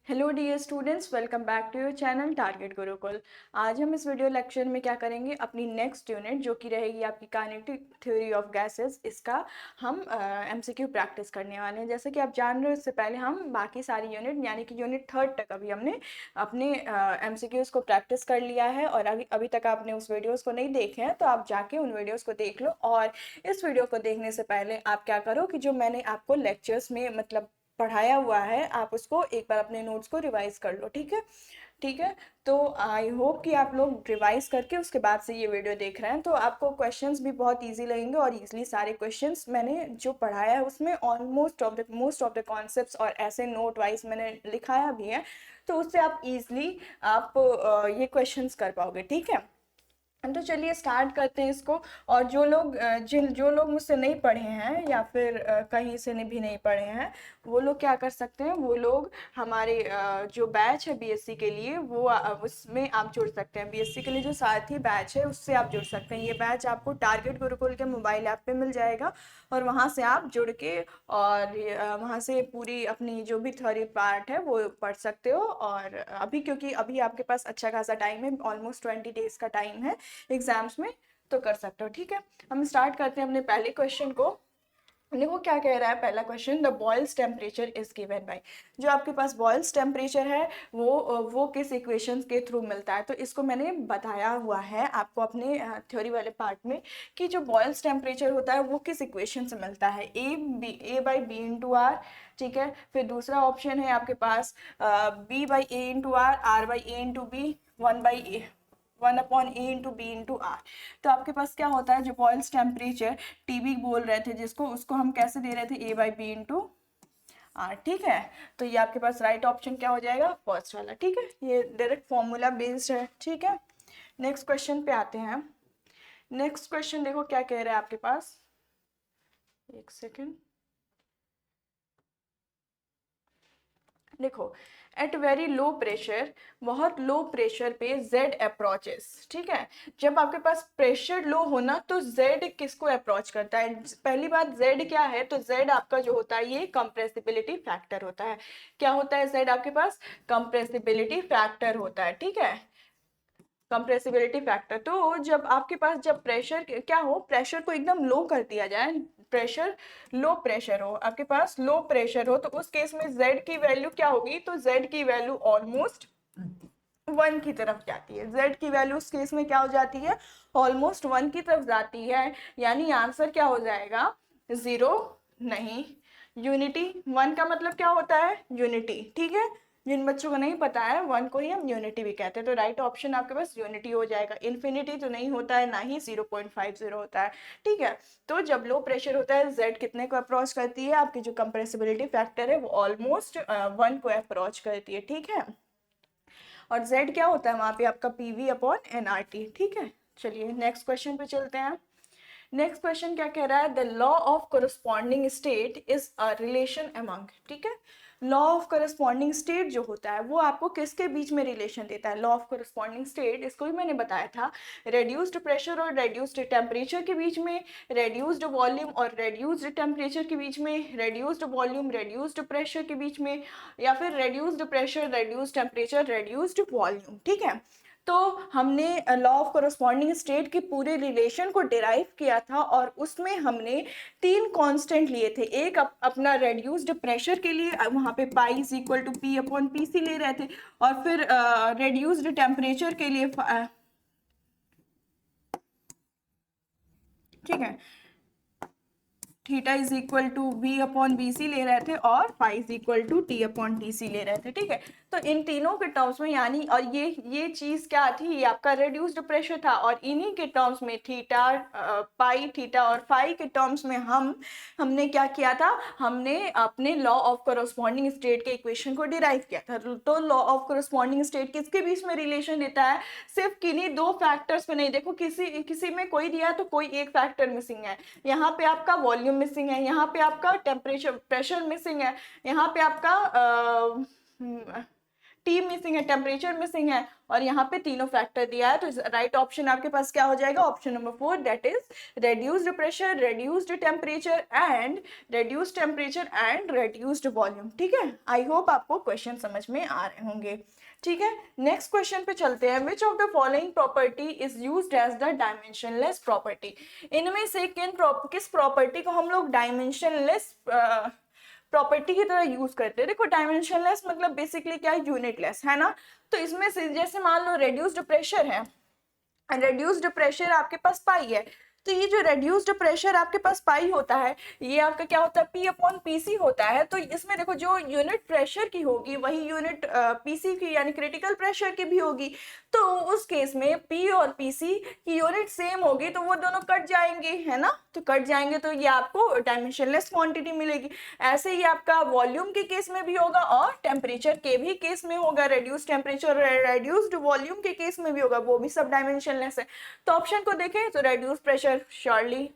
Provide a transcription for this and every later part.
Hello dear students, welcome back to your channel target Gurukul. आज हम इस वीडियो लेक्चर में क्या करेंगे, अपनी नेक्स्ट यूनिट जो कि रहेगी आपकी काइनेटिक थ्योरी ऑफ गैसेस, इसका हम एमसीक्यू प्रैक्टिस करने वाले हैं। जैसे कि आप जान रहे हो, इससे पहले हम बाकी सारी यूनिट यानी कि यूनिट 3 तक अभी हमने अपने एमसीक्यूज़ को प्रैक्टिस कर लिया है। और अभी तक आपने उस वीडियोज़ को नहीं देखे हैं तो आप जाके उन वीडियोज़ को देख लो। और इस वीडियो को देखने से पहले आप क्या करो कि जो मैंने आपको लेक्चर्स में मतलब पढ़ाया हुआ है, आप उसको एक बार अपने नोट्स को रिवाइज कर लो। ठीक है, ठीक है। तो आई होप कि आप लोग रिवाइज करके उसके बाद से ये वीडियो देख रहे हैं तो आपको क्वेश्चंस भी बहुत इजी लगेंगे। और इजीली सारे क्वेश्चंस मैंने जो पढ़ाया है उसमें almost of the most of the concepts और ऐसे नोट वाइज मैंने लिखाया भी है, तो उससे आप इजीली आप ये क्वेश्चंस कर पाओगे। ठीक है, तो चलिए स्टार्ट करते हैं इसको। और जो लोग मुझसे नहीं पढ़े हैं या फिर कहीं से भी नहीं पढ़े हैं, वो लोग क्या कर सकते हैं, वो लोग हमारे जो बैच है बीएससी के लिए वो उसमें आप जुड़ सकते हैं। बीएससी के लिए जो साथी बैच है उससे आप जुड़ सकते हैं। ये बैच आपको टारगेट गुरुकुल के मोबाइल ऐप पे मिल जाएगा और वहाँ से आप जुड़ के और वहाँ से पूरी अपनी जो भी थ्योरी पार्ट है वो पढ़ सकते हो। और अभी क्योंकि अभी आपके पास अच्छा खासा टाइम है, ऑलमोस्ट 20 डेज का टाइम है एग्जाम्स में, तो कर सकते हो। ठीक है, हम स्टार्ट करते हैं अपने पहले क्वेश्चन को। देखो क्या कह रहा है पहला question, the boils temperature is given bye. जो आपके पास बॉयल्स टेम्परेचर है वो किस इक्वेशन के थ्रू मिलता है, तो इसको मैंने बताया हुआ है आपको अपने थ्योरी वाले पार्ट में कि जो बॉयल्स टेम्परेचर होता है वो किस इक्वेशन से मिलता है, A by B into R. ठीक है, फिर दूसरा ऑप्शन है आपके पास B by A into R, R by A into B, 1/A/B/R। तो आपके पास क्या होता है, जो बॉयल्स टेम्परेचर टीबी बोल रहे थे जिसको, उसको हम कैसे दे रहे थे, A/B/R। ठीक है, तो ये आपके पास राइट ऑप्शन क्या हो जाएगा, फर्स्ट वाला। ठीक है, ये डायरेक्ट फॉर्मूला बेस्ड है। ठीक है, नेक्स्ट क्वेश्चन पे आते हैं। नेक्स्ट क्वेश्चन देखो क्या कह रहा है आपके पास, एक सेकेंड। देखो, एट वेरी लो प्रेशर, बहुत लो प्रेशर पे जेड अप्रोचेस। ठीक है, जब आपके पास प्रेशर लो होना तो जेड किसको अप्रोच करता है, पहली बात जेड क्या है, तो जेड आपका जो होता है ये कंप्रेसिबिलिटी फैक्टर होता है। क्या होता है जेड आपके पास, कंप्रेसिबिलिटी फैक्टर होता है। ठीक है, कंप्रेसिबिलिटी फैक्टर। तो जब आपके पास जब प्रेशर क्या हो, प्रेशर को एकदम लो कर दिया जाए, प्रेशर लो प्रेशर हो, आपके पास लो प्रेशर हो, तो उस केस में जेड की वैल्यू क्या होगी, तो जेड की वैल्यू ऑलमोस्ट 1 की तरफ जाती है। जेड की वैल्यू उस केस में क्या हो जाती है, ऑलमोस्ट 1 की तरफ जाती है। यानी आंसर क्या हो जाएगा, 0 नहीं, यूनिटी। 1 का मतलब क्या होता है, यूनिटी। ठीक है, जिन बच्चों को नहीं पता है 1 को ही हम यूनिटी भी कहते हैं, तो राइट ऑप्शन आपके पास यूनिटी हो जाएगा। इन्फिनिटी तो नहीं होता है, ना ही 0.50 होता है। ठीक है, तो जब लो प्रेशर होता है जेड कितने को अप्रोच करती है, आपकी जो कंप्रेसिबिलिटी फैक्टर है वो ऑलमोस्ट 1 को अप्रोच करती है। ठीक है, और z क्या होता है वहां पे आपका पीवी अपॉन एनआरटी। ठीक है, चलिए नेक्स्ट क्वेश्चन पे चलते हैं। नेक्स्ट क्वेश्चन क्या कह रहा है, the law of corresponding state is a relation among. ठीक है, लॉ ऑफ कोरस्पॉन्डिंग स्टेट जो होता है वो आपको किसके बीच में रिलेशन देता है, लॉ ऑफ कोरस्पॉन्डिंग स्टेट, इसको भी मैंने बताया था, रेड्यूस्ड प्रेशर और रेड्यूस्ड टेम्परेचर के बीच में, रेड्यूस्ड वॉल्यूम और रेड्यूस्ड टेम्परेचर के बीच में, रेड्यूस्ड वॉल्यूम रेड्यूस्ड प्रेशर के बीच में, या फिर reduced pressure reduced temperature reduced volume. ठीक है, तो हमने लॉ ऑफ कोरस्पॉन्डिंग स्टेट के पूरे रिलेशन को डिराइव किया था और उसमें हमने 3 कांस्टेंट लिए थे। एक अपना रेड्यूस्ड प्रेशर के लिए वहाँ पे pi is equal to P upon P C ले रहे थे, और फिर रेड्यूस्ड टेम्परेचर के लिए ठीक है, theta is equal to V upon B C ले रहे थे, और phi is equal to T upon T C ले रहे थे। ठीक है, तो इन तीनों के टर्म्स में यानी, और ये चीज क्या थी, ये आपका रिड्यूस्ड प्रेशर था, और इन्हीं के टर्म्स में थीटा, पाई, थीटा और फाई के टर्म्स में हमने क्या किया था, हमने अपने लॉ ऑफ कोरस्पॉन्डिंग स्टेट के इक्वेशन को डिराइव किया था। तो लॉ ऑफ कोरस्पॉन्डिंग स्टेट किसके बीच में रिलेशन देता है, सिर्फ किन्हीं 2 फैक्टर्स पे नहीं। देखो किसी में कोई दिया तो कोई एक फैक्टर मिसिंग है, यहाँ पे आपका वॉल्यूम मिसिंग है, यहाँ पे आपका टेम्परेचर प्रेशर मिसिंग है, यहाँ पे आपका टी मिसिंग है, टेम्परेचर मिसिंग है, और यहाँ पे तीनों फैक्टर दिया है। तो राइट ऑप्शन आपके पास क्या हो जाएगा, option number 4, that is reduced pressure, reduced temperature and reduced volume. ठीक है, आई होप आपको क्वेश्चन समझ में आ रहे होंगे। ठीक है, नेक्स्ट क्वेश्चन पे चलते हैं। Which of the following property is used as the dimensionless property? इनमें से किस प्रॉपर्टी को हम लोग डायमेंशनलेस प्रॉपर्टी की तरह यूज करते हैं? देखो, डायमेंशनलेस मतलब बेसिकली क्या है, यूनिटलेस, है ना। तो इसमें से जैसे मान लो रेड्यूस्ड प्रेशर है, रेड्यूस्ड प्रेशर आपके पास पाई है, तो ये जो रेड्यूस्ड प्रेशर आपके पास पाई होता है, ये आपका क्या होता है, पी अपॉन पीसी होता है। तो इसमें देखो, जो यूनिट प्रेशर की होगी वही यूनिट पीसी की यानी क्रिटिकल प्रेशर की भी होगी। तो उस केस में पी और पीसी की यूनिट सेम होगी, तो वो दोनों कट जाएंगे, है ना। तो कट जाएंगे तो ये आपको डायमेंशनलेस क्वांटिटी मिलेगी। ऐसे ही आपका वॉल्यूम के केस में भी होगा और टेम्परेचर के भी केस में होगा। रेड्यूस्ड टेम्परेचर, रेड्यूस्ड वॉल्यूम के केस में भी होगा, वो भी सब डायमेंशनलेस है। तो ऑप्शन को देखें तो reduced pressure surely,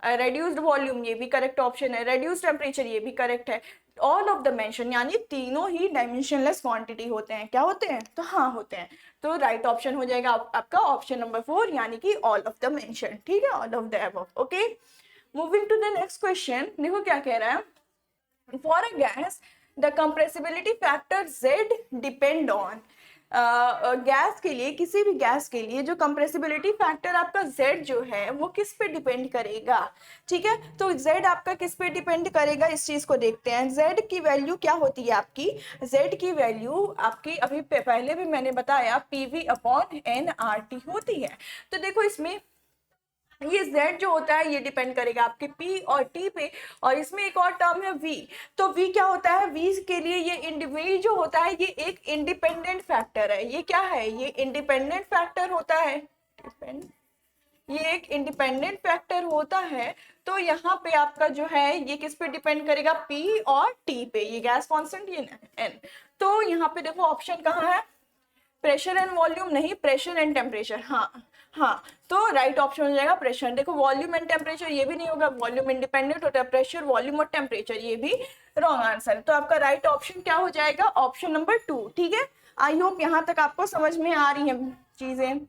reduced volume ये भी करेक्ट ऑप्शन है, रेड्यूस्ड टेम्परेचर ये भी करेक्ट है। ऑल ऑफ द मेंशन यानी तीनों ही डायमेंशनलेस क्वांटिटी होते हैं। क्या होते हैं? तो हाँ, होते हैं। तो राइट ऑप्शन हो जाएगा आपका ऑप्शन नंबर 4 यानी कि ऑल ऑफ द मेंशन। ठीक है, all of the above. Okay, moving to the next question. देखो क्या कह रहा है, for a gas the compressibility factor Z depend on. Gas के लिए, किसी भी गैस के लिए जो कंप्रेसिबिलिटी फैक्टर आपका Z जो है वो किस पे डिपेंड करेगा? ठीक है, तो Z आपका किस पे डिपेंड करेगा, इस चीज को देखते हैं। Z की वैल्यू क्या होती है आपकी? Z की वैल्यू आपकी अभी पहले भी मैंने बताया, PV अपॉन nRT होती है। तो देखो, इसमें ये Z जो होता है ये डिपेंड करेगा आपके P और T पे, और इसमें एक और टर्म है V। तो V क्या होता है? V के लिए ये V जो होता है ये एक इंडिपेंडेंट फैक्टर है। ये क्या है? ये इंडिपेंडेंट फैक्टर होता है, ये एक इंडिपेंडेंट फैक्टर होता है। तो यहाँ पे आपका जो है ये किस पे डिपेंड करेगा? P और T पे। ये गैस कॉन्स्टेंट, ये N। तो यहाँ पे देखो ऑप्शन कहाँ है? प्रेशर एंड वॉल्यूम नहीं, प्रेशर एंड टेम्परेचर। हाँ हाँ, तो राइट ऑप्शन हो जाएगा प्रेशर। देखो, वॉल्यूम एंड टेम्परेचर ये भी नहीं होगा, वॉल्यूम इंडिपेंडेंट होता है, प्रेशर, वॉल्यूम और टेम्परेचर ये भी रॉन्ग आंसर है। तो आपका राइट ऑप्शन क्या हो जाएगा? Option number 2। ठीक है, आई होप यहाँ तक आपको समझ में आ रही है चीजें।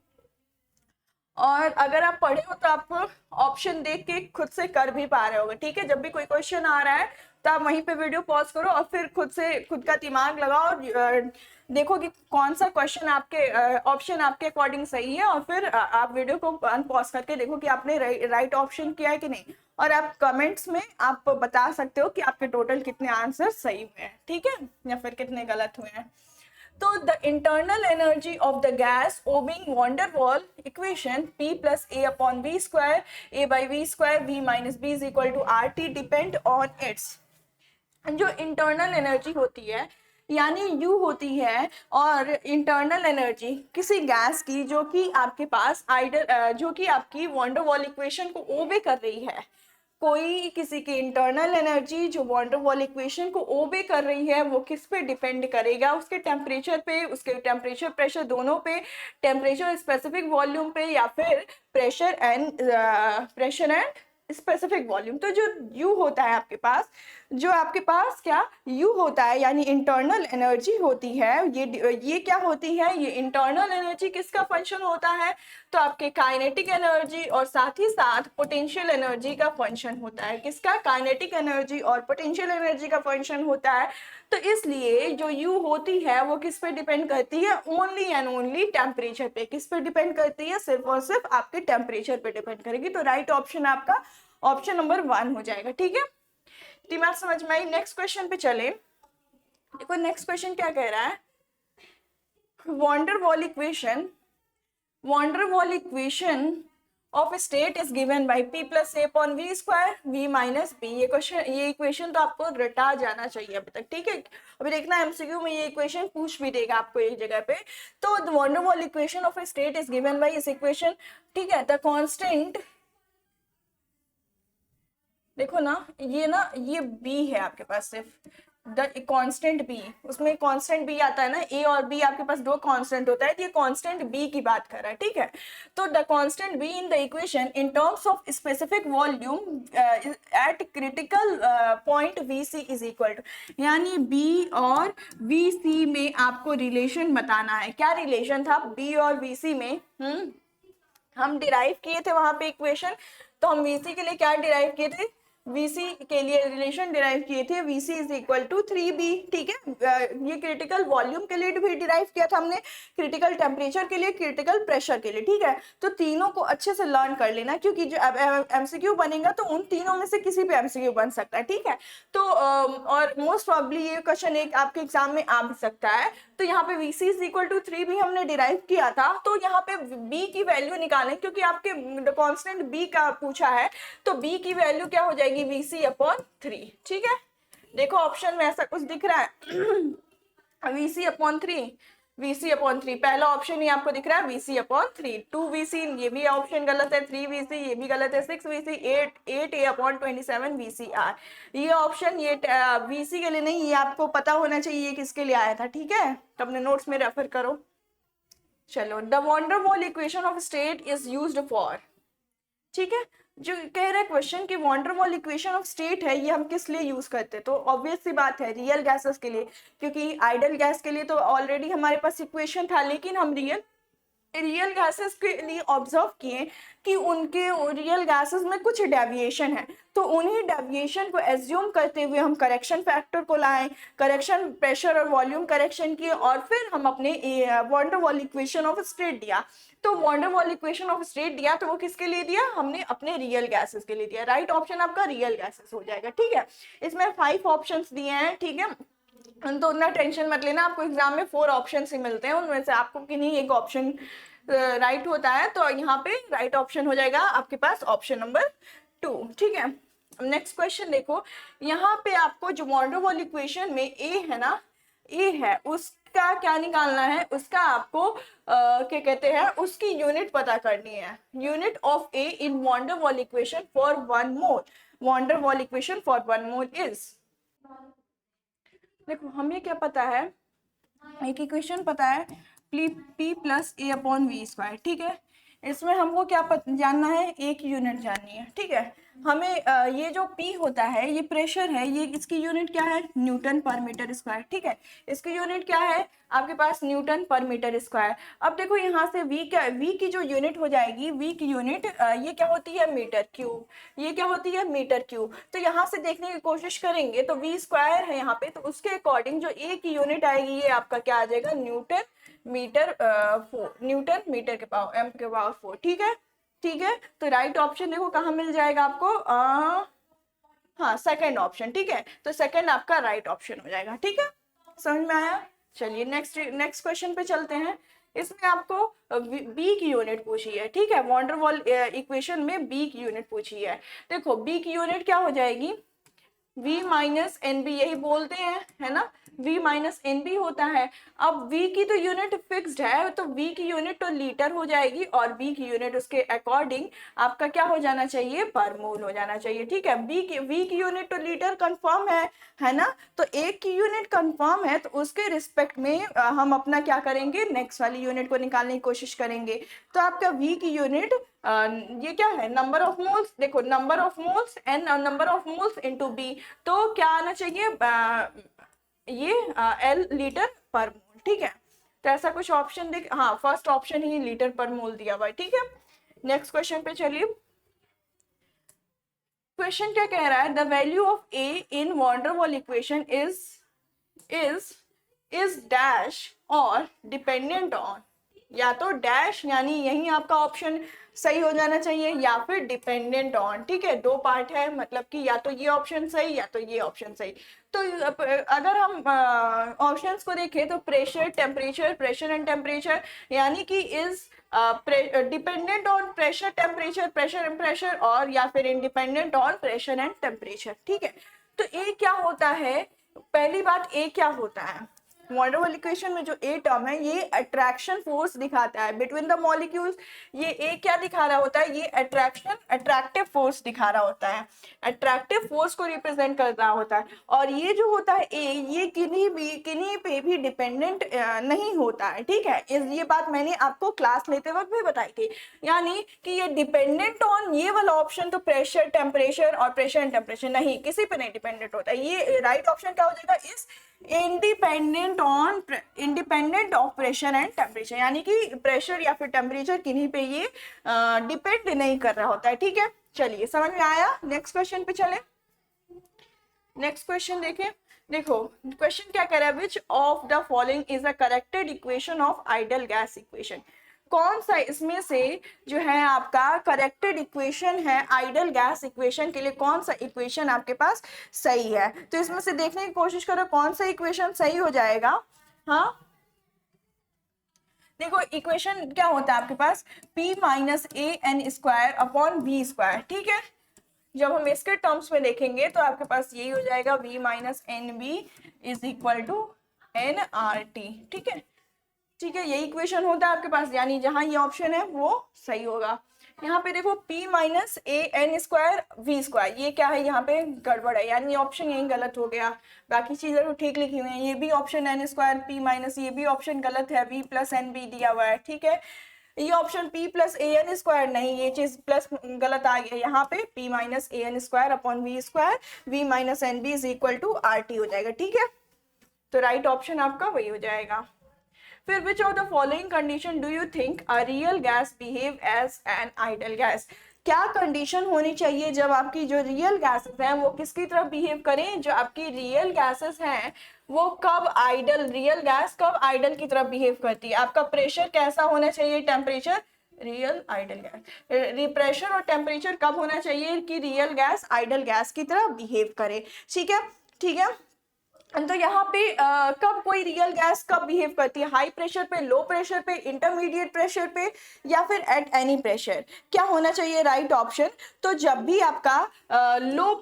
और अगर आप पढ़े हो तो आप ऑप्शन देख के खुद से कर भी पा रहे होगे। ठीक है, जब भी कोई क्वेश्चन आ रहा है तो आप वहीं पे वीडियो पॉज करो और फिर खुद का दिमाग लगाओ और देखो कि कौन सा क्वेश्चन आपके ऑप्शन आपके अकॉर्डिंग सही है, और फिर आप वीडियो को अनपॉज करके देखो कि आपने राइट ऑप्शन किया है कि नहीं। और आप कमेंट्स में आप बता सकते हो कि आपके टोटल कितने आंसर सही हुए हैं, ठीक है, या फिर कितने गलत हुए हैं। तो the internal energy of the gas obeying van der wall equation P plus A upon V square, A by V square, V minus B is equal to RT depend on its. जो इंटरनल एनर्जी होती है यानी U होती है, और internal energy किसी gas की जो कि आपके पास जो कि आपकी वॉन्डर वॉल इक्वेशन को ओबे कर रही है, कोई किसी की इंटरनल एनर्जी जो वॉन्डर वॉल इक्वेशन को ओबे कर रही है वो किस पे डिपेंड करेगा? उसके टेम्परेचर पे, उसके टेम्परेचर प्रेशर दोनों पे, टेम्परेचर स्पेसिफिक वॉल्यूम पे, या फिर प्रेशर एंड स्पेसिफिक वॉल्यूम। तो जो U होता है आपके पास, जो आपके पास क्या U होता है यानी इंटरनल एनर्जी होती है, ये क्या होती है? ये इंटरनल एनर्जी किसका फंक्शन होता है? तो आपके काइनेटिक एनर्जी और साथ ही साथ पोटेंशियल एनर्जी का फंक्शन होता है। किसका? काइनेटिक एनर्जी और पोटेंशियल एनर्जी का फंक्शन होता है। तो इसलिए जो U होती है वो किस पे डिपेंड करती है? ओनली एंड ओनली टेम्परेचर पे। किस पे डिपेंड करती है? सिर्फ और सिर्फ आपके टेम्परेचर पे डिपेंड करेगी। तो राइट ऑप्शन आपका ऑप्शन नंबर 1 हो जाएगा। ठीक है, दिमाग समझ में आई? नेक्स्ट क्वेश्चन पे चले। देखो नेक्स्ट क्वेश्चन क्या कह रहा है, van der wall equation of state is given by P plus A upon V square, V minus B। ये इक्वेशन तो आपको रटा जाना चाहिए अभी तक। ठीक है, अभी देखना MCQ में ये इक्वेशन पूछ भी देगा आपको एक जगह पे। तो the van der wall equation of state is given by इस इक्वेशन। ठीक है, द कांस्टेंट, देखो ना ये B है आपके पास सिर्फ, द कांस्टेंट बी, उसमें कांस्टेंट बी आता है ना, ए और बी आपके पास दो कांस्टेंट होता है, तो ये कांस्टेंट बी की बात कर रहा है, ठीक है। तो the constant B in the equation in terms of specific volume at critical point V C is equal to, यानी बी और वी सी में आपको रिलेशन बताना है। क्या रिलेशन था बी और वी सी में? हम डिराइव किए थे वहां पे इक्वेशन, तो हम वीसी के लिए क्या डिराइव किए थे? वीसी के लिए रिलेशन डिराइव किए थे VC is equal to 3b, ठीक है। ये क्रिटिकल वॉल्यूम के लिए भी डिराइव किया था हमने, क्रिटिकल टेम्परेचर के लिए, क्रिटिकल प्रेशर के लिए, ठीक है। तो तीनों को अच्छे से लर्न कर लेना, क्योंकि जो एमसीक्यू बनेगा तो उन तीनों में से किसी भी एमसीक्यू बन सकता है, ठीक है। तो और मोस्ट प्रॉब्ली ये क्वेश्चन एक आपके एग्जाम में आ भी सकता है। तो यहाँ पे Vc is equal to 3b हमने डिराइव किया था, तो यहाँ पे b की वैल्यू निकालें, क्योंकि आपके कांस्टेंट b का पूछा है, तो b की वैल्यू क्या हो जाएगी? Vc अपॉन 3, ठीक है। देखो ऑप्शन में ऐसा कुछ दिख रहा है Vc अपॉन 3, Vc अपॉन 3, पहला ऑप्शन ही आपको दिख रहा है Vc अपॉन 3, 2Vc, ये भी ऑप्शन गलत है, 3Vc ये भी गलत है, 6Vc, 8A अपॉन 27 VCR, ये ऑप्शन ये Vc के लिए नहीं, ये आपको पता होना चाहिए ये किसके लिए आया था, ठीक है। तो अपने नोट्स में रेफर करो। चलो, the van der Waal equation of state is used for, ठीक है। जो कह रहा है क्वेश्चन की van der Waal equation of state है, ये हम किस लिए यूज करते हैं? तो ऑब्वियस सी बात है रियल गैसेस के लिए, क्योंकि आइडल गैस के लिए तो ऑलरेडी हमारे पास इक्वेशन था, लेकिन हम रियल गैसेस के लिए ऑब्जर्व किए कि उनके रियल गैसेस में कुछ डेविएशन है, तो उन्हीं डेविएशन को एज्यूम करते हुए हम करेक्शन फैक्टर को लाएं, करेक्शन प्रेशर और वॉल्यूम करेक्शन किए, और फिर हम अपने van der Waal equation of state दिया। तो van der Waal equation of state दिया, तो वो किसके लिए दिया? हमने अपने रियल गैसेस के लिए दिया। राइट ऑप्शन आपका रियल गैसेस हो जाएगा, ठीक है। इसमें 5 ऑप्शंस दिए हैं, ठीक है। तो उतना टेंशन मत लेना, आपको एग्जाम में 4 ऑप्शन ही मिलते हैं, उनमें से आपको किन्हीं एक ऑप्शन राइट होता है, तो यहाँ पे राइट ऑप्शन हो जाएगा आपके पास ऑप्शन नंबर 2, ठीक है। नेक्स्ट क्वेश्चन देखो, यहाँ पे आपको जो वॉन डेर वाल इक्वेशन में ए है ना, ए है, उसका क्या निकालना है? उसका आपको क्या कहते हैं, उसकी यूनिट पता करनी है। Unit of A in van der Waal equation for 1 mole, van der Waal equation for 1 mole is, देखो हमें क्या पता है, एक इक्वेशन पता है P plus A upon V square, ठीक है। इसमें हमको क्या जानना है? एक यूनिट जाननी है, ठीक है। हमें ये जो P होता है, ये प्रेशर है, ये इसकी यूनिट क्या है? न्यूटन पर मीटर स्क्वायर, ठीक है। इसकी यूनिट क्या है आपके पास? न्यूटन पर मीटर स्क्वायर। अब देखो यहाँ से V की जो यूनिट हो जाएगी, V की यूनिट ये क्या होती है? मीटर क्यूब, ये क्या होती है? Metre cube. तो यहाँ से देखने की कोशिश करेंगे तो V स्क्वायर है यहाँ पे, तो उसके अकॉर्डिंग जो A की यूनिट आएगी, ये आपका क्या आ जाएगा? न्यूटन मीटर 4, न्यूटन मीटर के पावर m के पावर 4, ठीक है, ठीक है। तो राइट ऑप्शन देखो कहाँ मिल जाएगा आपको? हाँ, सेकंड ऑप्शन, ठीक है। तो सेकंड आपका राइट ऑप्शन हो जाएगा, ठीक है। समझ में आया? चलिए नेक्स्ट क्वेश्चन पे चलते हैं। इसमें आपको बी की यूनिट पूछी है, ठीक है। वॉन डेर वाल इक्वेशन में बी की यूनिट पूछी है। देखो बी की यूनिट क्या हो जाएगी? V माइनस एन बी, यही बोलते हैं, है ना, V माइनस एन बी होता है। अब V की तो यूनिट फिक्स्ड है, तो V की यूनिट तो लीटर हो जाएगी, और B की यूनिट उसके अकॉर्डिंग आपका क्या हो जाना चाहिए? पर मोल हो जाना चाहिए, ठीक है। V की यूनिट तो लीटर कंफर्म है ना। तो एक की यूनिट कंफर्म है, तो उसके रिस्पेक्ट में हम अपना क्या करेंगे? नेक्स्ट वाली यूनिट को निकालने की कोशिश करेंगे। तो आपका V की यूनिट ये क्या है? नंबर ऑफ मोल्स, देखो number of moles N number of moles into B, तो क्या आना चाहिए? ये एल लीटर पर मोल, ठीक है। तो ऐसा कुछ ऑप्शन देख, हाँ फर्स्ट ऑप्शन ही लीटर पर मोल दिया हुआ है, ठीक है। नेक्स्ट क्वेश्चन पे चलिए। क्वेश्चन क्या कह रहा है? The value of A in van der Waal equation is dash और डिपेंडेंट ऑन, या तो डैश यानी यही आपका ऑप्शन सही हो जाना चाहिए, या फिर डिपेंडेंट ऑन, ठीक है। 2 पार्ट है, मतलब कि या तो ये ऑप्शन सही या तो ये ऑप्शन सही। तो अगर हम ऑप्शंस को देखें तो pressure temperature, pressure and temperature, यानी कि is dependent on pressure temperature, pressure and pressure, और या फिर independent on pressure and temperature, ठीक है। तो ए क्या होता है? पहली बात, ए क्या होता है? वॉन डेर वाल इक्वेशन में जो ए टर्म है ये अट्रैक्शन फोर्स दिखाता है बिटवीन द मॉलिक्यूल्स। ये ए क्या दिखा रहा होता है, ये अट्रैक्टिव फोर्स दिखा रहा होता है, अट्रैक्टिव फोर्स को रिप्रेजेंट कर रहा होता है। और ये जो होता है ए, ये किन्हीं पे भी डिपेंडेंट नहीं होता है, ठीक है। ये बात मैंने आपको क्लास लेते वक्त भी बताई थी, यानी कि ये डिपेंडेंट ऑन ये वाला ऑप्शन तो प्रेशर टेम्परेचर और प्रेशर एंड टेम्परेचर नहीं, किसी पे नहीं डिपेंडेंट होता है। ये राइट ऑप्शन क्या हो जाएगा, इस independent of pressure and temperature, यानी कि प्रेशर या फिर टेम्परेचर किन्हीं पे ये डिपेंड नहीं कर रहा होता है, ठीक है। चलिए समझ में आया, नेक्स्ट क्वेश्चन पे चले। नेक्स्ट क्वेश्चन देखें, देखो क्वेश्चन क्या कह रहा है, विच of the following is a corrected equation of ideal gas equation. कौन सा इसमें से जो है आपका करेक्टेड इक्वेशन है आइडियल गैस इक्वेशन के लिए, कौन सा इक्वेशन आपके पास सही है। तो इसमें से देखने की कोशिश करो कौन सा इक्वेशन सही हो जाएगा। हाँ देखो इक्वेशन क्या होता है आपके पास, p minus A N square upon V square, ठीक है। जब हम इसके टर्म्स में देखेंगे तो आपके पास यही हो जाएगा v minus N B is equal to N R T, ठीक है, ठीक है। यही इक्वेशन होता है आपके पास, यानी जहां ये ऑप्शन है वो सही होगा। यहाँ पे देखो p minus A N square V square, ये क्या है, यहाँ पे गड़बड़ है, यानी ऑप्शन यही गलत हो गया। बाकी चीजें तो ठीक लिखी हुई हैं, ये भी option N square p minus, ये भी ऑप्शन गलत है, v प्लस एन बी दिया हुआ है, ठीक है। ये ऑप्शन p प्लस ए एन स्क्वायर नहीं, ये चीज प्लस गलत आ गया यहाँ पे, p minus A N square upon V square, v minus N B is equal to R T हो जाएगा, ठीक है। तो राइट ऑप्शन आपका वही हो जाएगा। फिर which of the following condition do you think a real gas behave as an ideal gas. क्या कंडीशन होनी चाहिए जब आपकी जो रियल गैसेस हैं वो किसकी तरह बिहेव करें, जो आपकी रियल गैसेस हैं वो कब आइडल, रियल गैस कब आइडल की तरह बिहेव करती है। आपका प्रेशर कैसा होना चाहिए, temperature, real idol gas, pressure और टेम्परेचर कब होना चाहिए कि रियल गैस आइडल गैस की तरह बिहेव करे, ठीक है, ठीक है। तो यहाँ पे कब कोई रियल गैस कब बिहेव करती है, हाई प्रेशर पे, लो प्रेशर पे, इंटरमीडिएट प्रेशर पे, या फिर एट एनी प्रेशर। क्या होना चाहिए राइट ऑप्शन, तो जब भी आपका लो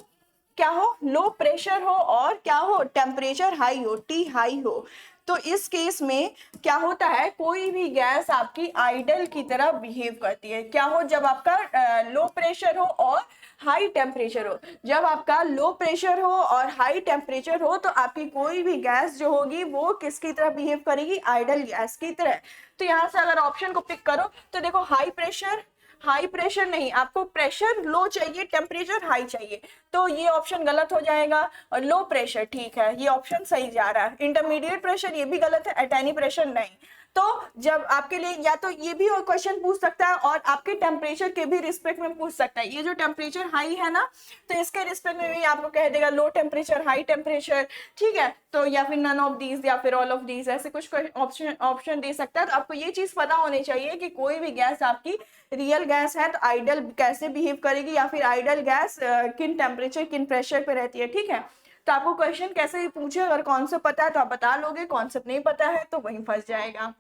क्या हो, लो प्रेशर हो और क्या हो, टेम्परेचर हाई हो, टी हाई हो, तो इस केस में क्या होता है, कोई भी गैस आपकी आइडल की तरह बिहेव करती है। क्या हो, जब आपका लो प्रेशर हो और हाई टेम्परेचर हो, जब आपका लो प्रेशर हो और हाई टेम्परेचर हो तो आपकी कोई भी गैस जो होगी वो किसकी तरह बिहेव करेगी, आइडल गैस की तरह। तो यहाँ से अगर ऑप्शन को पिक करो तो देखो हाई प्रेशर नहीं, आपको प्रेशर लो चाहिए, टेम्परेचर हाई चाहिए, तो ये ऑप्शन गलत हो जाएगा। और लो प्रेशर ठीक है, ये ऑप्शन सही जा रहा है। इंटरमीडिएट प्रेशर ये भी गलत है, एट एनी प्रेशर नहीं। तो जब आपके लिए या तो ये भी और क्वेश्चन पूछ सकता है और आपके टेम्परेचर के भी रिस्पेक्ट में पूछ सकता है, ये जो टेम्परेचर हाई है ना तो इसके रिस्पेक्ट में भी आपको कह देगा लो टेम्परेचर हाई टेम्परेचर, ठीक है। तो या फिर नन ऑफ दीज या फिर ऑल ऑफ दीज, ऐसे कुछ ऑप्शन दे सकता है। तो आपको ये चीज पता होनी चाहिए कि कोई भी गैस आपकी रियल गैस है तो आइडल कैसे बिहेव करेगी, या फिर आइडल गैस किन टेम्परेचर किन प्रेशर पे रहती है, ठीक है। तो आपको क्वेश्चन कैसे भी पूछे, अगर कॉन्सेप्ट पता है तो आप बता लोगे, कॉन्सेप्ट नहीं पता है तो वहीं फंस जाएगा।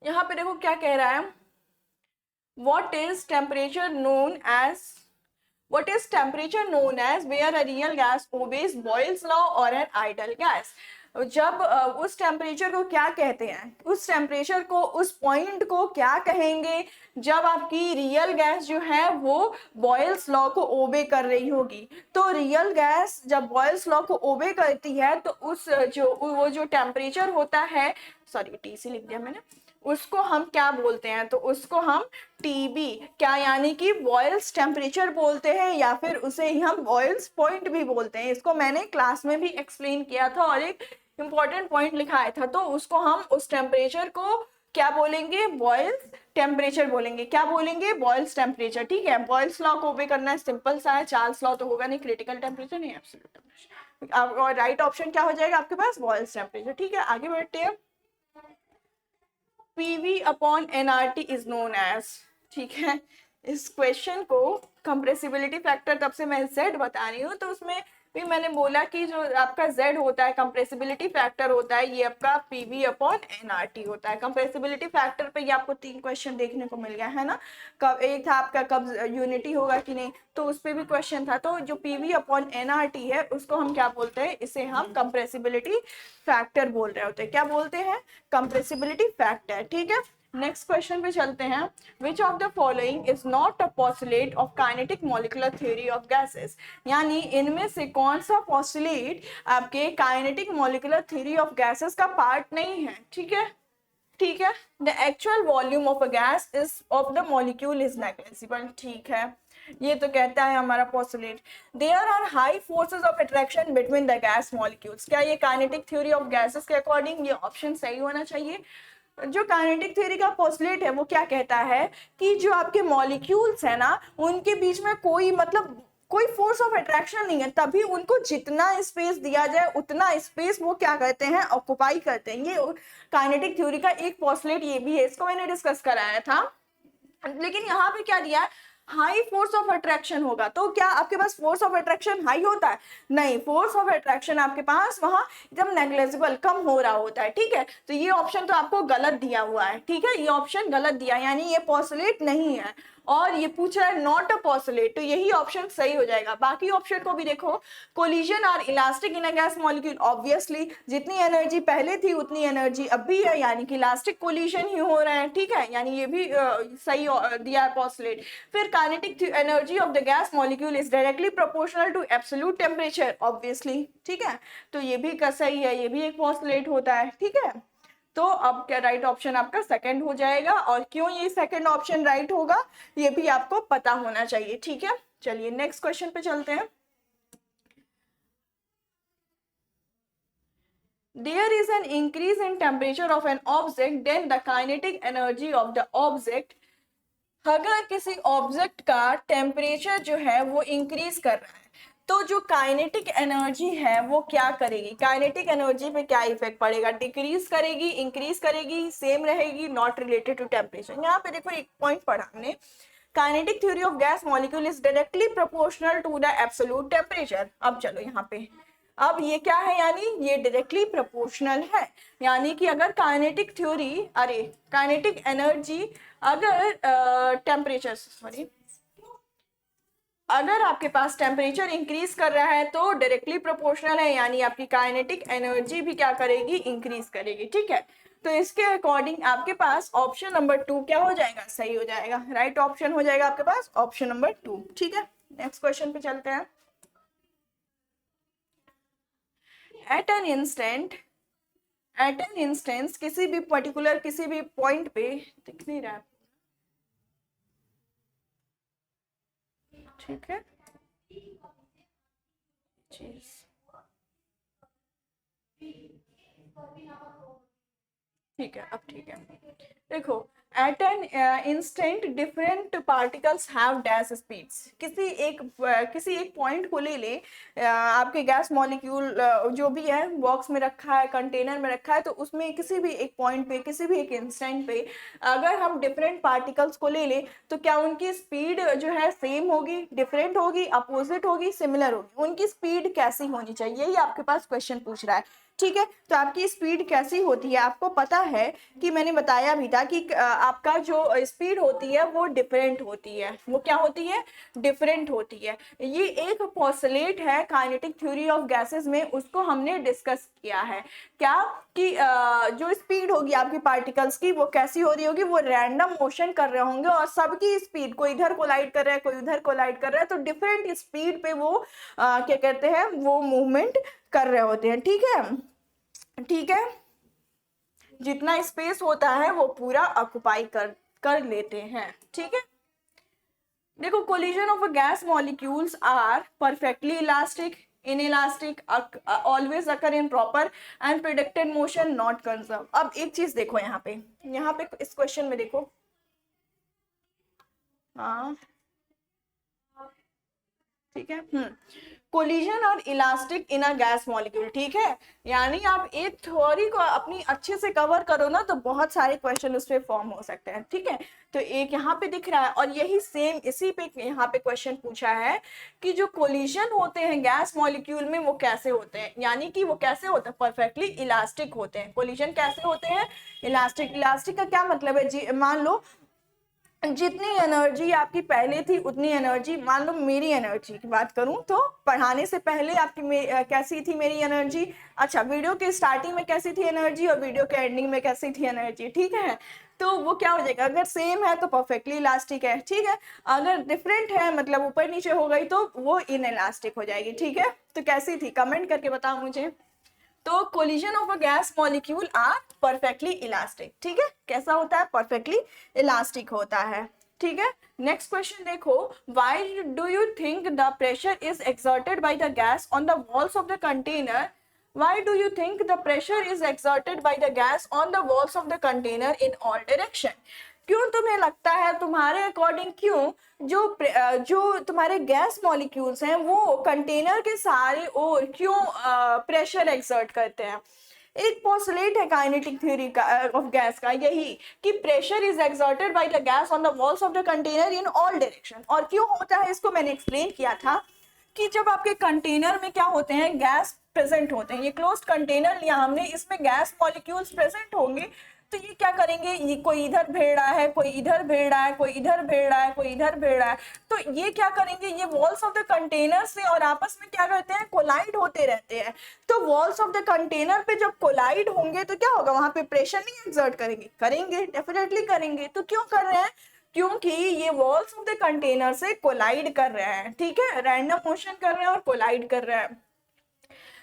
यहाँ पे देखो क्या कह रहा है, what is temperature known as where a real gas obeys Boyle's law or an ideal gas। जब उस टेम्परेचर को क्या कहते हैं, उस टेम्परेचर को, उस पॉइंट को क्या कहेंगे जब आपकी रियल गैस जो है वो बॉयल्स लॉ को ओबे कर रही होगी। तो रियल गैस जब बॉयल्स लॉ को ओबे करती है तो उस वो जो टेम्परेचर होता है, सॉरी टी सी लिख दिया मैंने, उसको हम क्या बोलते हैं, तो उसको हम टीबी क्या यानी कि बॉयल्स टेम्परेचर बोलते हैं, या फिर उसे ही हम बॉयल्स पॉइंट भी बोलते हैं। इसको मैंने क्लास में भी एक्सप्लेन किया था और एक इंपॉर्टेंट पॉइंट लिखाया था। तो उसको हम उस टेम्परेचर को क्या बोलेंगे, बॉयल्स टेम्परेचर बोलेंगे। क्या बोलेंगे, बॉयल्स टेम्परेचर, ठीक है। बॉयल्स लॉ को ओबे करना है, सिंपल सा है, चार्ल्स लॉ तो होगा नहीं, क्रिटिकल टेम्परेचर नहीं, एब्सोल्यूट टेम्परेचर। और राइट ऑप्शन क्या हो जाएगा आपके पास, बॉयल्स टेम्परेचर, ठीक है। आगे बढ़ते हैं, PV upon NRT is known as, ठीक है। इस क्वेश्चन को कंप्रेसिबिलिटी फैक्टर तब से मैं Z बता रही हूँ, तो उसमें भी मैंने बोला कि जो आपका Z होता है कंप्रेसिबिलिटी फैक्टर होता है, ये आपका PV अपॉन NRT होता है। कंप्रेसिबिलिटी फैक्टर पे ये आपको 3 क्वेश्चन देखने को मिल गया है ना। कब एक था आपका कब यूनिटी होगा कि नहीं, तो उस पर भी क्वेश्चन था। तो जो PV अपॉन NRT है उसको हम क्या बोलते हैं, इसे हम कंप्रेसिबिलिटी फैक्टर बोल रहे होते हैं। क्या बोलते हैं, कंप्रेसिबिलिटी फैक्टर। ठीक है, नेक्स्ट क्वेश्चन पे चलते हैं। Which of the following is not a postulate of kinetic molecular theory of gases, यानी इनमें से कौन सा पोस्टुलेट आपके kinetic molecular theory of gases का पार्ट नहीं है। ठीक है, ठीक है, the actual volume of a gas is of the molecule is negligible. ठीक है, ये तो कहता है हमारा postulate. There are high forces of attraction between the gas molecules. क्या ये काइनेटिक थ्योरी ऑफ गैसेस के अकॉर्डिंग, ये ऑप्शन सही होना चाहिए। जो काइनेटिक थ्योरी का पोस्टुलेट है वो क्या कहता है कि जो आपके मॉलिक्यूल्स है ना, उनके बीच में कोई मतलब कोई फोर्स ऑफ अट्रैक्शन नहीं है, तभी उनको जितना स्पेस दिया जाए उतना स्पेस वो क्या करते हैं, ऑक्युपाई करते हैं। ये काइनेटिक थ्योरी का एक पोस्टुलेट ये भी है, इसको मैंने डिस्कस कराया था। लेकिन यहाँ पे क्या दिया है, हाई फोर्स ऑफ अट्रैक्शन होगा। तो क्या आपके पास फोर्स ऑफ अट्रैक्शन हाई होता है, नहीं, फोर्स ऑफ अट्रैक्शन आपके पास वहां एकदम नेग्लिजिबल कम हो रहा होता है। ठीक है, तो ये ऑप्शन तो आपको गलत दिया हुआ है। ठीक है, ये ऑप्शन गलत दिया, यानी ये पोस्टुलेट नहीं है। और ये पूछ रहा है नॉट अ पोस्टुलेट, तो यही ऑप्शन सही हो जाएगा। बाकी ऑप्शन को भी देखो, collision are elastic in a gas molecule, obviously जितनी एनर्जी पहले थी उतनी एनर्जी अब भी है, यानी कि इलास्टिक कोलिजन ही हो रहा है। ठीक है, यानी ये भी सही दिया है पोस्टुलेट। फिर kinetic energy of the gas molecule is directly proportional to absolute temperature, obviously. ठीक है, तो ये भी सही है, ये भी एक पोस्टुलेट होता है। ठीक है, तो अब क्या राइट ऑप्शन आपका सेकंड हो जाएगा। और क्यों ये सेकंड ऑप्शन राइट होगा ये भी आपको पता होना चाहिए। ठीक है, चलिए नेक्स्ट क्वेश्चन पे चलते हैं। There is an increase in temperature of an object, then the kinetic energy of the object। अगर किसी ऑब्जेक्ट का टेम्परेचर जो है वो इंक्रीज कर रहा है तो जो काइनेटिक एनर्जी है वो क्या करेगी, काइनेटिक एनर्जी पे क्या इफेक्ट पड़ेगा, डिक्रीज करेगी, इंक्रीज करेगी, सेम रहेगी, नॉट रिलेटेड टू टेम्परेचर। यहाँ पे देखो एक पॉइंट पढ़ा हमने, kinetic theory of gas molecule is directly proportional to the absolute temperature. अब चलो यहाँ पे, अब ये क्या है, यानी ये डायरेक्टली प्रोपोर्शनल है। यानी कि अगर काइनेटिक थ्योरी, अरे काइनेटिक एनर्जी अगर टेम्परेचर सॉरी अगर आपके पास टेम्परेचर इंक्रीज कर रहा है तो डायरेक्टली प्रोपोर्शनल है, यानी आपकी काइनेटिक एनर्जी भी क्या करेगी, इंक्रीज करेगी। ठीक है, तो इसके अकॉर्डिंग आपके पास ऑप्शन नंबर 2 क्या हो जाएगा, सही हो जाएगा, राइट ऑप्शन हो जाएगा आपके पास ऑप्शन नंबर 2। ठीक है, नेक्स्ट क्वेश्चन पे चलते हैं। At an instant, at an instance, किसी भी पर्टिकुलर किसी भी पॉइंट पे, दिख नहीं रहा है, ठीक है चीज, ठीक है, अब ठीक है। देखो, at an instant different particles have dash speeds. किसी एक पॉइंट को ले ले, आपके गैस मॉलिक्यूल जो भी है बॉक्स में रखा है, कंटेनर में रखा है, तो उसमें किसी भी एक पॉइंट पे, किसी भी एक इंस्टेंट पे अगर हम डिफरेंट पार्टिकल्स को ले ले तो क्या उनकी स्पीड जो है सेम होगी, डिफरेंट होगी, अपोजिट होगी, सिमिलर होगी, उनकी स्पीड कैसी होनी चाहिए, यही आपके पास क्वेश्चन पूछ रहा है। ठीक है, तो आपकी स्पीड कैसी होती है, आपको पता है कि मैंने बताया भी था कि आपका जो स्पीड होती है वो डिफरेंट होती है, वो क्या होती है, डिफरेंट होती है। ये एक पोस्टुलेट है काइनेटिक थ्योरी ऑफ गैसेस में, उसको हमने डिस्कस किया है। क्या कि जो स्पीड होगी आपकी पार्टिकल्स की वो कैसी हो रही होगी, वो रैंडम मोशन कर रहे होंगे और सबकी स्पीड, कोई इधर कोलाइड कर रहा है, कोई उधर कोलाइड कर रहा है, तो डिफरेंट स्पीड पे वो क्या कहते हैं, वो मूवमेंट कर रहे होते हैं। ठीक है, ठीक है, जितना स्पेस होता है वो पूरा ऑक्युपाई कर लेते हैं। ठीक है, देखो, collision of gas molecules are perfectly elastic, inelastic, always occur in proper and predicted motion, not conserve। अब एक चीज देखो यहाँ पे इस क्वेश्चन में देखो, हाँ ठीक है। कोलिजन और elastic in a gas molecule, ठीक है। यानी आप एक थ्योरी को अपनी अच्छे से कवर करो ना तो बहुत सारे क्वेश्चन उस पर फॉर्म हो सकते हैं, ठीक है। तो एक यहाँ पे दिख रहा है और यही सेम इसी पे यहाँ पे क्वेश्चन पूछा है कि जो कोलिजन होते हैं गैस मॉलिक्यूल में वो कैसे होते हैं, यानी कि वो कैसे होते हैं, परफेक्टली इलास्टिक होते हैं। कोलिजन कैसे होते हैं, इलास्टिक। इलास्टिक का क्या मतलब है जी, मान लो जितनी एनर्जी आपकी पहले थी उतनी एनर्जी, मान लो मेरी एनर्जी की बात करूं तो पढ़ाने से पहले आपकी कैसी थी मेरी एनर्जी, अच्छा वीडियो के स्टार्टिंग में कैसी थी एनर्जी और वीडियो के एंडिंग में कैसी थी एनर्जी, ठीक है। तो वो क्या हो जाएगा, अगर सेम है तो परफेक्टली इलास्टिक है, ठीक है। अगर डिफरेंट है मतलब ऊपर नीचे हो गई तो वो इन इलास्टिक हो जाएगी, ठीक है। तो कैसी थी कमेंट करके बताओ मुझे। तो collision of a gas molecule are perfectly elastic, ठीक है। कैसा होता है, परफेक्टली इलास्टिक होता है, ठीक है। नेक्स्ट क्वेश्चन देखो, why do you think the pressure is exerted by the gas on the walls of the container, why do you think the pressure is exerted by the gas on the walls of the container in all direction? क्यों तुम्हें लगता है, तुम्हारे according क्यों जो तुम्हारे gas molecules हैं वो कंटेनर के सारे ओर क्यों प्रेशर एक्सर्ट करते हैं? एक पोस्टुलेट है काइनेटिक थ्योरी का ऑफ गैस का यही कि pressure is exerted by the gas on the walls of the container in all direction. और क्यों होता है इसको मैंने एक्सप्लेन किया था कि जब आपके कंटेनर में क्या होते हैं, गैस प्रेजेंट होते हैं, ये क्लोज्ड कंटेनर लिया हमने, इसमें गैस मॉलिक्यूल्स प्रेजेंट होंगे, तो ये क्या करेंगे, ये कोई इधर भेड़ रहा है, कोई इधर भेड़ रहा है, कोई इधर भेड़ रहा है, कोई इधर भेड़ रहा है, तो ये क्या करेंगे, ये वॉल्स ऑफ द कंटेनर से और आपस में क्या करते हैं, कोलाइड होते रहते हैं। तो वॉल्स ऑफ द कंटेनर पे जब कोलाइड होंगे तो क्या होगा, वहां पे प्रेशर नहीं एक्सर्ट करेंगे, करेंगे, डेफिनेटली करेंगे। तो क्यों कर रहे हैं, क्योंकि ये वॉल्स ऑफ द कंटेनर से कोलाइड कर रहे हैं, ठीक है, रैंडम मोशन कर रहे हैं और कोलाइड कर रहे हैं।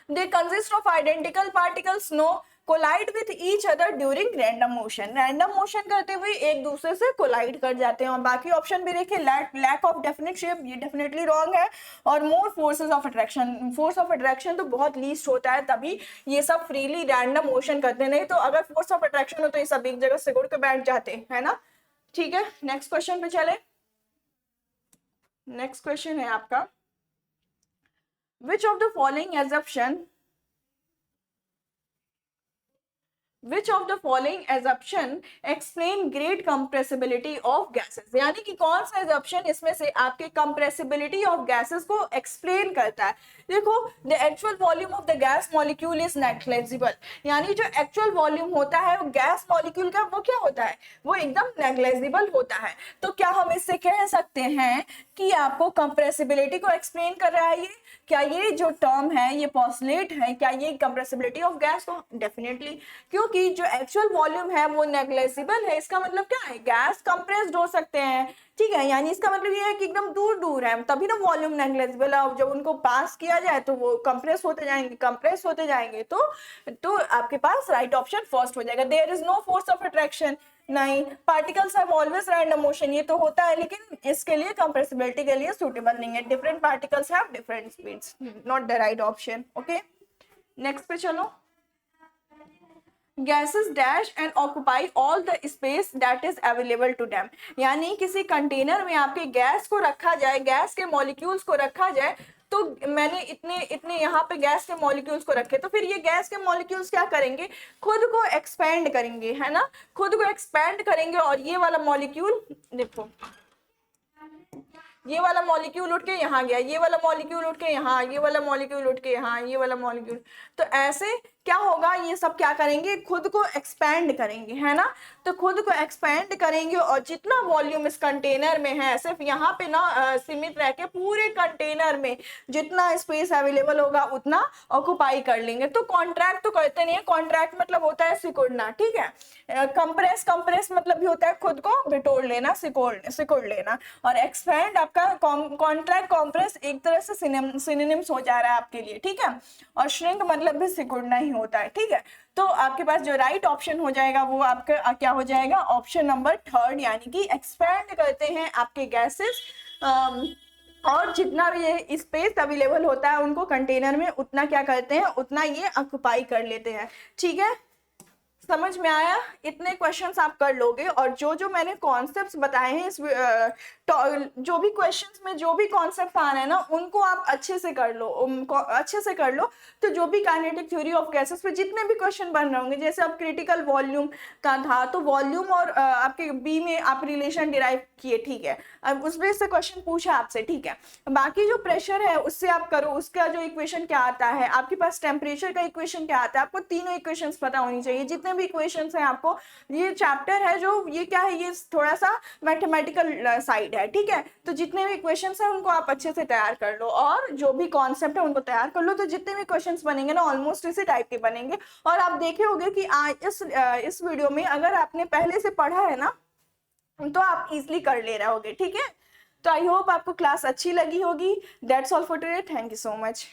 They consist of identical particles, no, collide with each other during random motion. Random motion करते हुए एक दूसरे से कोलाइड कर जाते हैं। और बाकी ऑप्शन भी देखिए, लैक ऑफ डेफिनेट शेप, ये डेफिनेटली रॉन्ग है। और more forces of attraction, force of attraction तो बहुत लीस्ट होता है, तभी ये सब फ्रीली रैंडम मोशन करते हैं, नहीं तो अगर फोर्स ऑफ अट्रैक्शन हो तो ये सब एक जगह सिकुड़ के बैठ जाते हैं ना, ठीक है। नेक्स्ट क्वेश्चन पे चले। नेक्स्ट क्वेश्चन है आपका, which of the following assumption explain great compressibility of gases? यानी कि कौन सा assumption इसमें से आपके compressibility of gases को explain करता है। देखो, the actual volume of the gas molecule is negligible, यानी जो actual volume होता है वो गैस मॉलिक्यूल का वो क्या होता है, वो एकदम negligible होता है। तो क्या हम इससे कह सकते हैं कि आपको कंप्रेसिबिलिटी को एक्सप्लेन कर रहा है ये, क्या ये जो टर्म है ये पोस्टुलेट है, क्या ये कंप्रेसिबिलिटी ऑफ गैस को, डेफिनेटली, क्योंकि जो एक्चुअल वॉल्यूम है वो नेग्लेजिबल है, इसका मतलब क्या है, गैस कंप्रेस्ड हो सकते हैं, ठीक है। यानी इसका मतलब ये है कि एकदम दूर दूर है, तभी ना वॉल्यूम नेग्लेजिबल है। जब उनको पास किया जाए तो वो कंप्रेस होते जाएंगे, तो आपके पास राइट ऑप्शन फर्स्ट हो जाएगा। There is no force of attraction, नहीं, particles have always random motion, ये तो होता है, लेकिन इसके लिए कंप्रेसिबिलिटी के लिए सूटेबल नहीं है। Different particles have different speeds, not the right option, okay. Next पे चलो, gases dash and occupy all the space that is available to them, यानी किसी कंटेनर में आपके गैस को रखा जाए, गैस के मॉलिक्यूल्स को रखा जाए, तो मैंने इतने इतने यहाँ पे गैस के मॉलिक्यूल्स को रखे, तो फिर ये गैस के मॉलिक्यूल्स क्या करेंगे, खुद को एक्सपेंड करेंगे, है ना, खुद को एक्सपेंड करेंगे। और ये वाला मॉलिक्यूल देखो, ये वाला मॉलिक्यूल उठ के यहाँ गया, ये वाला मॉलिक्यूल उठ के यहाँ, ये वाला मॉलिक्यूल उठ के यहाँ, ये वाला मॉलिक्यूल, तो ऐसे क्या होगा, ये सब क्या करेंगे, खुद को एक्सपैंड करेंगे, है ना। तो खुद को एक्सपैंड करेंगे और जितना वॉल्यूम इस कंटेनर में है, सिर्फ यहाँ पे ना सीमित रह के पूरे कंटेनर में जितना स्पेस अवेलेबल होगा उतना ऑक्युपाई कर लेंगे। तो कॉन्ट्रैक्ट तो करते नहीं है, कॉन्ट्रैक्ट मतलब होता है सिकुड़ना, ठीक है। कंप्रेस मतलब भी होता है खुद को बिटोर लेना, सिकुड़ लेना। और एक्सपैंड आपका कॉन्ट्रैक्ट कॉम्प्रेस एक तरह से सिनोनिम्स हो जा रहा है आपके लिए, ठीक है। और श्रिंक मतलब भी सिकुड़ना ही होता है, ठीक है। तो आपके पास जो राइट ऑप्शन हो जाएगा वो आपका क्या हो जाएगा, ऑप्शन नंबर थर्ड, यानी कि एक्सपैंड करते हैं आपके गैसेस, और जितना भी ये स्पेस अवेलेबल होता है उनको कंटेनर में उतना क्या करते हैं, उतना ये ऑक्युपाई कर लेते हैं, ठीक है। समझ में आया? इतने क्वेश्चंस आप कर लोगे, और जो जो मैंने कॉन्सेप्ट्स बताए हैं इस जो भी क्वेश्चंस में जो भी कॉन्सेप्ट आ रहे हैं ना, उनको आप अच्छे से कर लो, अच्छे से कर लो। तो जो भी काइनेटिक थ्योरी ऑफ गैसेस पे जितने भी क्वेश्चन बन रहे होंगे, जैसे अब क्रिटिकल वॉल्यूम का था, तो वॉल्यूम और आपके बी में आप रिलेशन डिराइव किए, ठीक है, अब उसमें से क्वेश्चन पूछा आपसे, ठीक है। बाकी जो प्रेशर है उससे आप करो, उसका जो इक्वेशन क्या आता है, आपके पास टेम्परेचर का इक्वेशन क्या आता है, आपको तीनों इक्वेशंस पता होनी चाहिए, जितने भी इक्वेशंस हैं आपको। ये चैप्टर है जो ये क्या है, ये थोड़ा सा मैथमेटिकल साइड है, ठीक है। तो जितने भी इक्वेशंस हैं उनको आप अच्छे से तैयार कर लो, और जो भी कॉन्सेप्ट है उनको तैयार कर लो, तो जितने भी क्वेश्चंस बनेंगे ना ऑलमोस्ट इसी टाइप के बनेंगे। और आप देखे होंगे कि आज इस वीडियो में अगर आपने पहले से पढ़ा है ना, तो आप इजिली कर ले रहे होगे, ठीक है। तो आई होप आपको क्लास अच्छी लगी होगी। That's all for today, thank you so much.